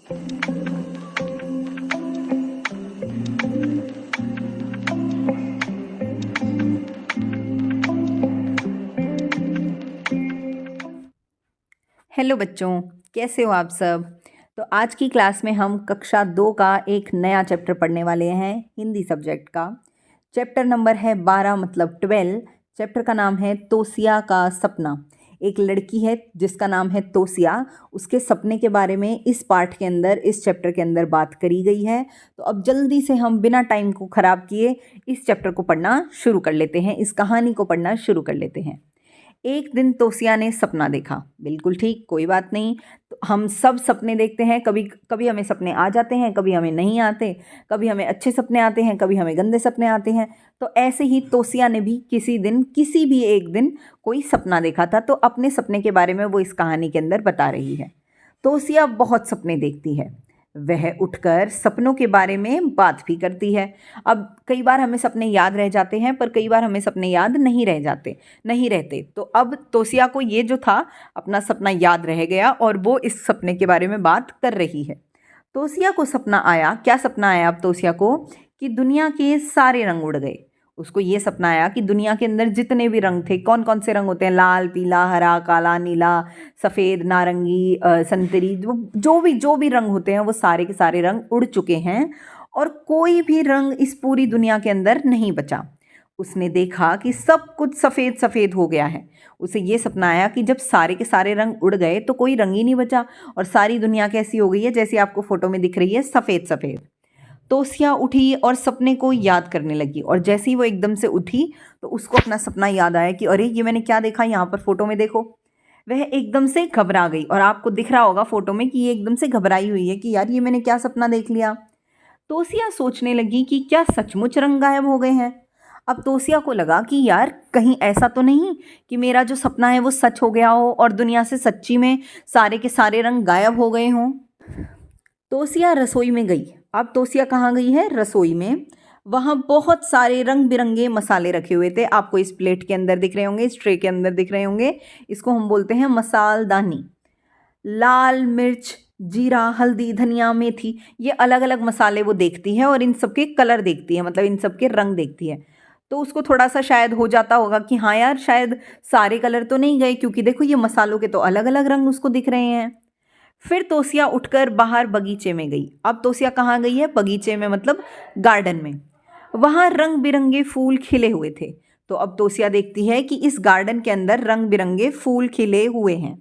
Hello बच्चों, कैसे हो आप सब। तो आज की क्लास में हम कक्षा 2 का एक नया चैप्टर पढ़ने वाले हैं, हिंदी सब्जेक्ट का। चैप्टर नंबर है 12 मतलब 12। चैप्टर का नाम है तोसिया का सपना। एक लड़की है जिसका नाम है तोसिया, उसके सपने के बारे में इस पार्ट के अंदर, इस चैप्टर के अंदर बात करी गई है। तो अब जल्दी से हम बिना टाइम को ख़राब किए इस चैप्टर को पढ़ना शुरू कर लेते हैं, इस कहानी को पढ़ना शुरू कर लेते हैं। एक दिन तोसिया ने सपना देखा। बिल्कुल ठीक, कोई बात नहीं। तो हम सब सपने देखते हैं, कभी कभी हमें सपने आ जाते हैं, कभी हमें नहीं आते, कभी हमें अच्छे सपने आते हैं, कभी हमें गंदे सपने आते हैं। तो ऐसे ही तोसिया ने भी किसी दिन, किसी भी एक दिन कोई सपना देखा था। तो अपने सपने के बारे में वो इस कहानी के अंदर बता रही है। तोसिया बहुत सपने देखती है, वह उठकर सपनों के बारे में बात भी करती है। अब कई बार हमें सपने याद रह जाते हैं, पर कई बार हमें सपने याद नहीं रहते। तो अब तोसिया को ये जो था, अपना सपना याद रह गया और वो इस सपने के बारे में बात कर रही है। तोसिया को सपना आया, क्या सपना आया अब तोसिया को, कि दुनिया के सारे रंग उड़ गए। उसको ये सपना आया कि दुनिया के अंदर जितने भी रंग थे, कौन कौन से रंग होते हैं, लाल, पीला, हरा, काला, नीला, सफ़ेद, नारंगी, संतरी, जो भी रंग होते हैं, वो सारे के सारे रंग उड़ चुके हैं और कोई भी रंग इस पूरी दुनिया के अंदर नहीं बचा। उसने देखा कि सब कुछ सफ़ेद सफ़ेद हो गया है। उसे ये सपना आया कि जब सारे के सारे रंग उड़ गए तो कोई रंग ही नहीं बचा और सारी दुनिया कैसी हो गई है, जैसी आपको फ़ोटो में दिख रही है, सफ़ेद सफ़ेद। तोसिया उठी और सपने को याद करने लगी, और जैसे ही वो एकदम से उठी तो उसको अपना सपना याद आया कि अरे ये मैंने क्या देखा, यहाँ पर फोटो में देखो। वह एकदम से घबरा गई, और आपको दिख रहा होगा फोटो में कि ये एकदम से घबराई हुई है कि यार ये मैंने क्या सपना देख लिया। तोसिया सोचने लगी कि क्या सचमुच रंग गायब हो गए हैं। अब तोसिया को लगा कि यार कहीं ऐसा तो नहीं कि मेरा जो सपना है वो सच हो गया हो और दुनिया से सच्ची में सारे के सारे रंग गायब हो गए हों। तोसिया रसोई में गई। अब तोसिया कहाँ गई है, रसोई में। वहाँ बहुत सारे रंग बिरंगे मसाले रखे हुए थे, आपको इस प्लेट के अंदर दिख रहे होंगे, इस ट्रे के अंदर दिख रहे होंगे। इसको हम बोलते हैं मसालदानी। लाल मिर्च, जीरा, हल्दी, धनिया, मेथी, ये अलग अलग मसाले वो देखती है और इन सब के कलर देखती है, मतलब इन सब के रंग देखती है। तो उसको थोड़ा सा शायद हो जाता होगा कि हाँ यार शायद सारे कलर तो नहीं गए, क्योंकि देखो ये मसालों के तो अलग अलग रंग उसको दिख रहे हैं। फिर तोसिया उठकर बाहर बगीचे में गई। अब तोसिया कहाँ गई है, बगीचे में, मतलब गार्डन में। वहाँ रंग बिरंगे फूल खिले हुए थे। तो अब तोसिया देखती है कि इस गार्डन के अंदर रंग बिरंगे फूल खिले हुए हैं।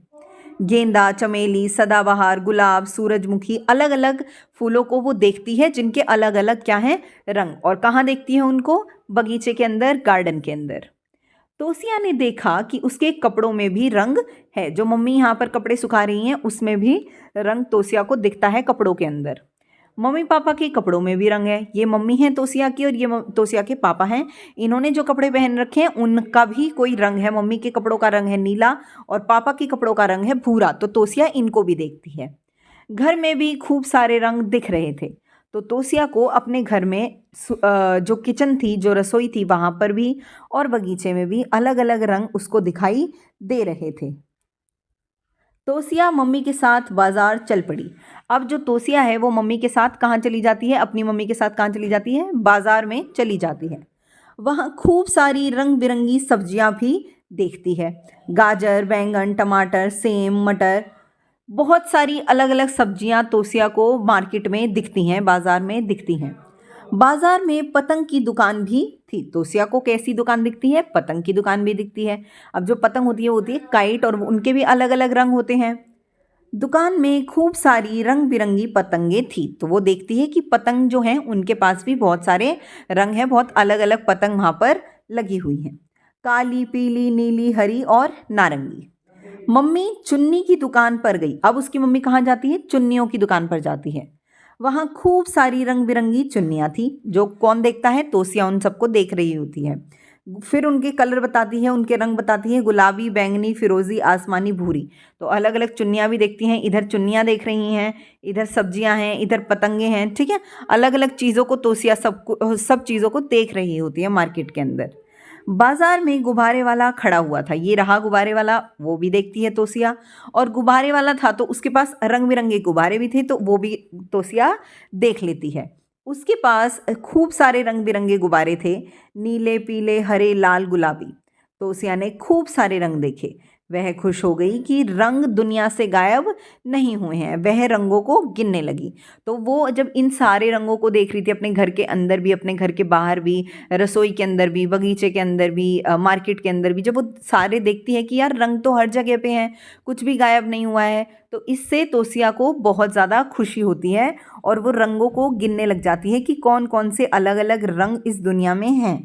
गेंदा, चमेली, सदाबहार, गुलाब, सूरजमुखी, अलग अलग फूलों को वो देखती है, जिनके अलग अलग क्या हैं, रंग। और कहाँ देखती है उनको, बगीचे के अंदर, गार्डन के अंदर। तोसिया ने देखा कि उसके कपड़ों में भी रंग है। जो मम्मी यहाँ पर कपड़े सुखा रही हैं उसमें भी रंग तोसिया को दिखता है कपड़ों के अंदर। मम्मी पापा के कपड़ों में भी रंग है। ये मम्मी है तोसिया की और ये तोसिया के पापा हैं। इन्होंने जो कपड़े पहन रखे हैं उनका भी कोई रंग है। मम्मी के कपड़ों का रंग है नीला और पापा के कपड़ों का रंग है भूरा। तो तोसिया इनको भी देखती है। घर में भी खूब सारे रंग दिख रहे थे। तो तोसिया को अपने घर में जो किचन थी, जो रसोई थी, वहाँ पर भी और बगीचे में भी अलग अलग रंग उसको दिखाई दे रहे थे। तोसिया मम्मी के साथ बाजार चल पड़ी। अब जो तोसिया है वो मम्मी के साथ कहाँ चली जाती है, अपनी मम्मी के साथ कहाँ चली जाती है, बाजार में चली जाती है। वहाँ खूब सारी रंग बिरंगी सब्जियाँ भी देखती है। गाजर, बैंगन, टमाटर, सेम, मटर, बहुत सारी अलग अलग सब्जियां तोसिया को मार्केट में दिखती हैं, बाजार में दिखती हैं। बाजार में पतंग की दुकान भी थी। तोसिया को कैसी दुकान दिखती है, पतंग की दुकान भी दिखती है। अब जो पतंग होती है काइट, और उनके भी अलग अलग रंग होते हैं। दुकान में खूब सारी रंग बिरंगी पतंगे थी। तो वो देखती है कि पतंग जो हैं उनके पास भी बहुत सारे रंग हैं, बहुत अलग अलग पतंग वहाँ पर लगी हुई हैं, काली, पीली, नीली, हरी और नारंगी। मम्मी चुन्नी की दुकान पर गई। अब उसकी मम्मी कहाँ जाती है, चुन्नियों की दुकान पर जाती है। वहाँ खूब सारी रंग बिरंगी चुन्नियाँ थी। जो कौन देखता है, तोसिया उन सबको देख रही होती है। फिर उनके कलर बताती है, उनके रंग बताती है, गुलाबी, बैंगनी, फिरोजी, आसमानी, भूरी। तो अलग अलग चुन्नियाँ भी देखती हैं। इधर चुन्नियाँ देख रही हैं, इधर सब्जियाँ हैं, इधर पतंगे हैं, ठीक है। अलग अलग चीज़ों को तोसिया सब चीज़ों को देख रही होती है मार्केट के अंदर। बाजार में गुब्बारे वाला खड़ा हुआ था। ये रहा गुब्बारे वाला, वो भी देखती है तोसिया। और गुब्बारे वाला था तो उसके पास रंग बिरंगे गुब्बारे भी थे, तो वो भी तोसिया देख लेती है। उसके पास खूब सारे रंग बिरंगे गुब्बारे थे, नीले, पीले, हरे, लाल, गुलाबी। तोसिया ने खूब सारे रंग देखे। वह खुश हो गई कि रंग दुनिया से गायब नहीं हुए हैं। वह रंगों को गिनने लगी। तो वो जब इन सारे रंगों को देख रही थी, अपने घर के अंदर भी, अपने घर के बाहर भी, रसोई के अंदर भी, बगीचे के अंदर भी, मार्केट के अंदर भी, जब वो सारे देखती है कि यार रंग तो हर जगह पे हैं, कुछ भी गायब नहीं हुआ है, तो इससे तोसिया को बहुत ज़्यादा खुशी होती है और वो रंगों को गिनने लग जाती है कि कौन कौन से अलग अलग रंग इस दुनिया में हैं।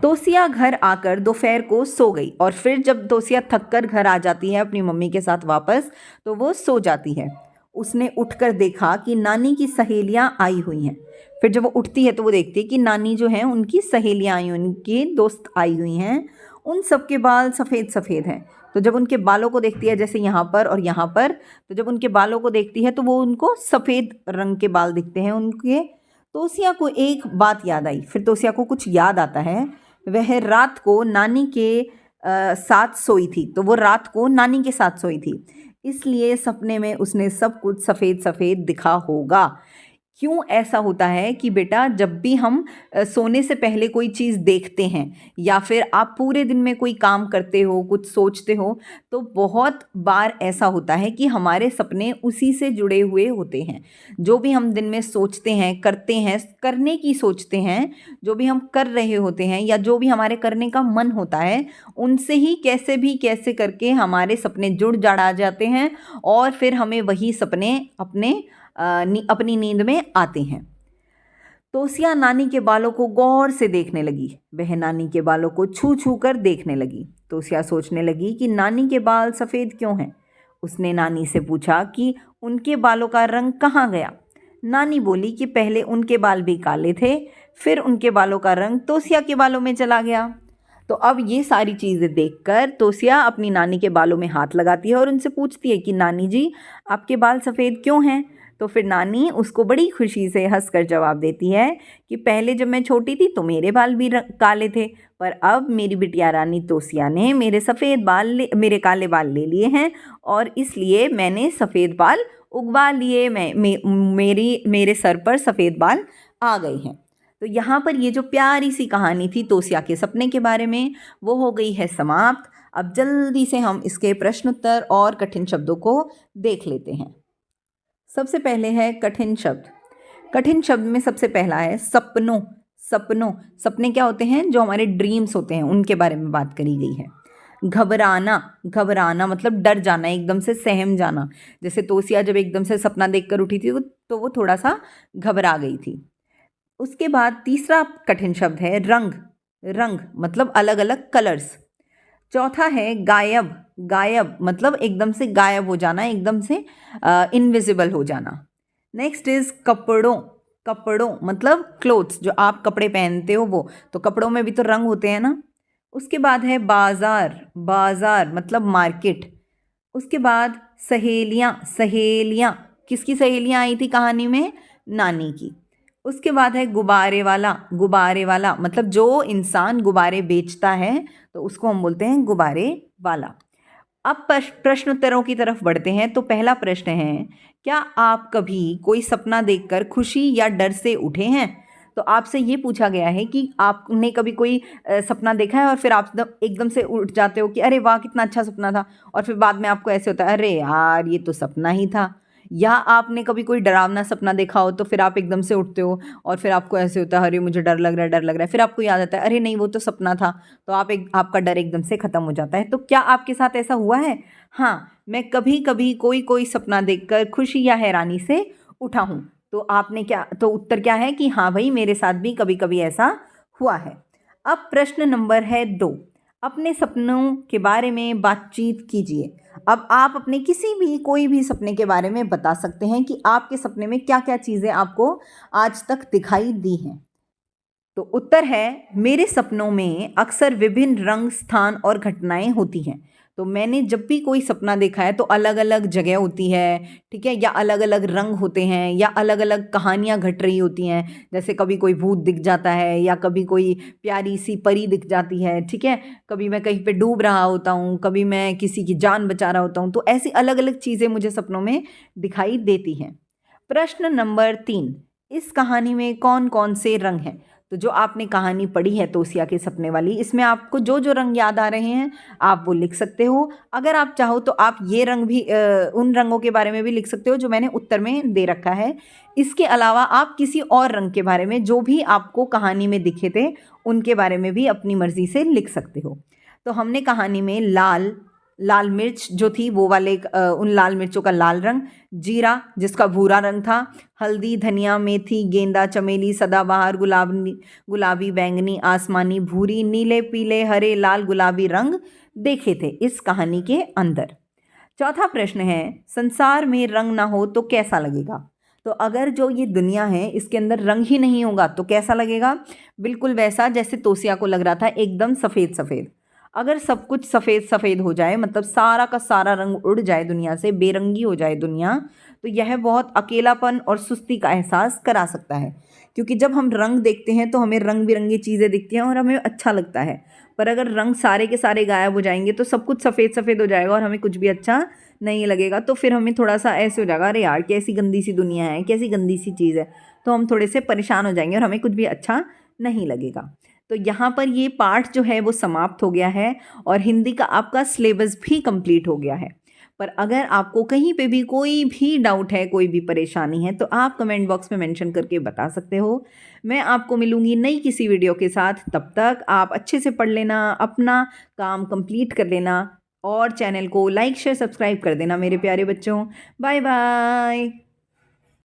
तोसिया घर आकर दोपहर को सो गई और फिर जब तोसिया थककर घर आ जाती है अपनी मम्मी के साथ वापस, तो वो सो जाती है। उसने उठकर देखा कि नानी की सहेलियां आई हुई हैं। फिर जब वो उठती है तो वो देखती है कि नानी जो है उनकी सहेलियां आई हुई, उनकी दोस्त आई हुई हैं। उन सबके बाल सफ़ेद सफ़ेद हैं। तो जब उनके बालों को देखती है, जैसे यहाँ पर और यहाँ पर, तो जब उनके बालों को देखती है तो वो उनको सफ़ेद रंग के बाल दिखते हैं उनके। तोसिया को एक बात याद आई। फिर तोसिया को कुछ याद आता है। वह रात को नानी के साथ सोई थी, तो वो रात को नानी के साथ सोई थी, इसलिए सपने में उसने सब कुछ सफ़ेद सफ़ेद दिखा होगा। क्यों ऐसा होता है कि बेटा जब भी हम सोने से पहले कोई चीज़ देखते हैं या फिर आप पूरे दिन में कोई काम करते हो, कुछ सोचते हो, तो बहुत बार ऐसा होता है कि हमारे सपने उसी से जुड़े हुए होते हैं। जो भी हम दिन में सोचते हैं, करते हैं, करने की सोचते हैं, जो भी हम कर रहे होते हैं या जो भी हमारे करने का मन होता है, उनसे ही कैसे करके हमारे सपने जुड़ जाड़ जाते हैं और फिर हमें वही सपने अपनी नींद में आते हैं। तोसिया नानी के बालों को गौर से देखने लगी। वह नानी के बालों को छू छू कर देखने लगी। तोसिया सोचने लगी कि नानी के बाल सफ़ेद क्यों हैं। उसने नानी से पूछा कि उनके बालों का रंग कहाँ गया। नानी बोली कि पहले उनके बाल भी काले थे, फिर उनके बालों का रंग तोसिया के बालों में चला गया। तो अब ये सारी चीज़ें देखकर तोसिया अपनी नानी के बालों में हाथ लगाती है और उनसे पूछती है कि नानी जी, आपके बाल सफ़ेद क्यों हैं। तो फिर नानी उसको बड़ी खुशी से हंसकर जवाब देती है कि पहले जब मैं छोटी थी तो मेरे बाल भी काले थे, पर अब मेरी बिटिया रानी तोसिया ने मेरे काले बाल ले लिए हैं और इसलिए मैंने सफ़ेद बाल उगवा लिए। मेरे सर पर सफ़ेद बाल आ गए हैं। तो यहाँ पर ये जो प्यारी सी कहानी थी तोसिया के सपने के बारे में, वो हो गई है समाप्त। अब जल्दी से हम इसके प्रश्न उत्तर और कठिन शब्दों को देख लेते हैं। सबसे पहले है कठिन शब्द। कठिन शब्द में सबसे पहला है सपनों। सपने क्या होते हैं? जो हमारे ड्रीम्स होते हैं, उनके बारे में बात करी गई है। घबराना मतलब डर जाना, एकदम से सहम जाना। जैसे तोसिया जब एकदम से सपना देखकर उठी थी तो वो थोड़ा सा घबरा गई थी। उसके बाद तीसरा कठिन शब्द है रंग मतलब अलग अलग कलर्स। चौथा है गायब मतलब एकदम से गायब हो जाना, एकदम से इनविजिबल हो जाना। नेक्स्ट इज कपड़ों मतलब क्लोथ्स, जो आप कपड़े पहनते हो वो, तो कपड़ों में भी तो रंग होते हैं ना। उसके बाद है बाजार मतलब मार्केट। उसके बाद सहेलियाँ, किसकी सहेलियाँ आई थी कहानी में? नानी की। उसके बाद है गुब्बारे वाला मतलब जो इंसान गुब्बारे बेचता है तो उसको हम बोलते हैं गुब्बारे वाला। अब प्रश्न उत्तरों की तरफ बढ़ते हैं। तो पहला प्रश्न है, क्या आप कभी कोई सपना देखकर खुशी या डर से उठे हैं? तो आपसे ये पूछा गया है कि आपने कभी कोई सपना देखा है और फिर आप एकदम से उठ जाते हो कि अरे वाह कितना अच्छा सपना था, और फिर बाद में आपको ऐसे होता है अरे यार ये तो सपना ही था। या आपने कभी कोई डरावना सपना देखा हो तो फिर आप एकदम से उठते हो और फिर आपको ऐसे होता है अरे मुझे डर लग रहा है, फिर आपको याद आता है अरे नहीं वो तो सपना था, तो आपका डर एकदम से ख़त्म हो जाता है। तो क्या आपके साथ ऐसा हुआ है? हाँ, मैं कभी कभी कोई सपना देखकर खुशी या हैरानी से उठा हूँ। तो उत्तर क्या है कि हाँ भाई, मेरे साथ भी कभी कभी ऐसा हुआ है। अब प्रश्न नंबर है 2, अपने सपनों के बारे में बातचीत कीजिए। अब आप अपने कोई भी सपने के बारे में बता सकते हैं कि आपके सपने में क्या क्या चीज़ें आपको आज तक दिखाई दी हैं। तो उत्तर है, मेरे सपनों में अक्सर विभिन्न रंग, स्थान और घटनाएं होती हैं। तो मैंने जब भी कोई सपना देखा है तो अलग अलग जगह होती है, ठीक है, या अलग अलग रंग होते हैं, या अलग अलग कहानियाँ घट रही होती हैं। जैसे कभी कोई भूत दिख जाता है, या कभी कोई प्यारी सी परी दिख जाती है, ठीक है, कभी मैं कहीं पे डूब रहा होता हूँ, कभी मैं किसी की जान बचा रहा होता हूँ। तो ऐसी अलग अलग चीज़ें मुझे सपनों में दिखाई देती हैं। प्रश्न नंबर 3, इस कहानी में कौन कौन से रंग हैं? तो जो आपने कहानी पढ़ी है तोसिया के सपने वाली, इसमें आपको जो जो रंग याद आ रहे हैं आप वो लिख सकते हो। अगर आप चाहो तो आप ये रंग भी उन रंगों के बारे में भी लिख सकते हो जो मैंने उत्तर में दे रखा है। इसके अलावा आप किसी और रंग के बारे में जो भी आपको कहानी में दिखे थे उनके बारे में भी अपनी मर्जी से लिख सकते हो। तो हमने कहानी में लाल मिर्च जो थी वो वाले उन लाल मिर्चों का लाल रंग, जीरा जिसका भूरा रंग था, हल्दी, धनिया, मेथी, गेंदा, चमेली, सदाबहार, गुलाबी, बैंगनी, आसमानी, भूरी, नीले, पीले, हरे, लाल, गुलाबी रंग देखे थे इस कहानी के अंदर। चौथा प्रश्न है, संसार में रंग ना हो तो कैसा लगेगा? तो अगर जो ये दुनिया है इसके अंदर रंग ही नहीं होगा तो कैसा लगेगा? बिल्कुल वैसा जैसे तोसिया को लग रहा था, एकदम सफ़ेद सफ़ेद। अगर सब कुछ सफ़ेद सफ़ेद हो जाए, मतलब सारा का सारा रंग उड़ जाए दुनिया से, बेरंगी हो जाए दुनिया, तो यह बहुत अकेलापन और सुस्ती का एहसास करा सकता है। क्योंकि जब हम रंग देखते हैं तो हमें रंग बिरंगी चीज़ें दिखती हैं और हमें अच्छा लगता है। पर अगर रंग सारे के सारे गायब हो जाएंगे तो सब कुछ सफ़ेद सफ़ेद हो जाएगा और हमें कुछ भी अच्छा नहीं लगेगा। तो फिर हमें थोड़ा सा ऐसे हो जाएगा, अरे यार कैसी गंदी सी दुनिया है, कैसी गंदी सी चीज़ है। तो हम थोड़े से परेशान हो जाएंगे और हमें कुछ भी अच्छा नहीं लगेगा। तो यहाँ पर ये पाठ जो है वो समाप्त हो गया है और हिंदी का आपका सिलेबस भी कंप्लीट हो गया है। पर अगर आपको कहीं पे भी कोई भी डाउट है, कोई भी परेशानी है, तो आप कमेंट बॉक्स में मेंशन करके बता सकते हो। मैं आपको मिलूंगी नई किसी वीडियो के साथ। तब तक आप अच्छे से पढ़ लेना, अपना काम कंप्लीट कर लेना और चैनल को लाइक शेयर सब्सक्राइब कर देना मेरे प्यारे बच्चों। Bye bye.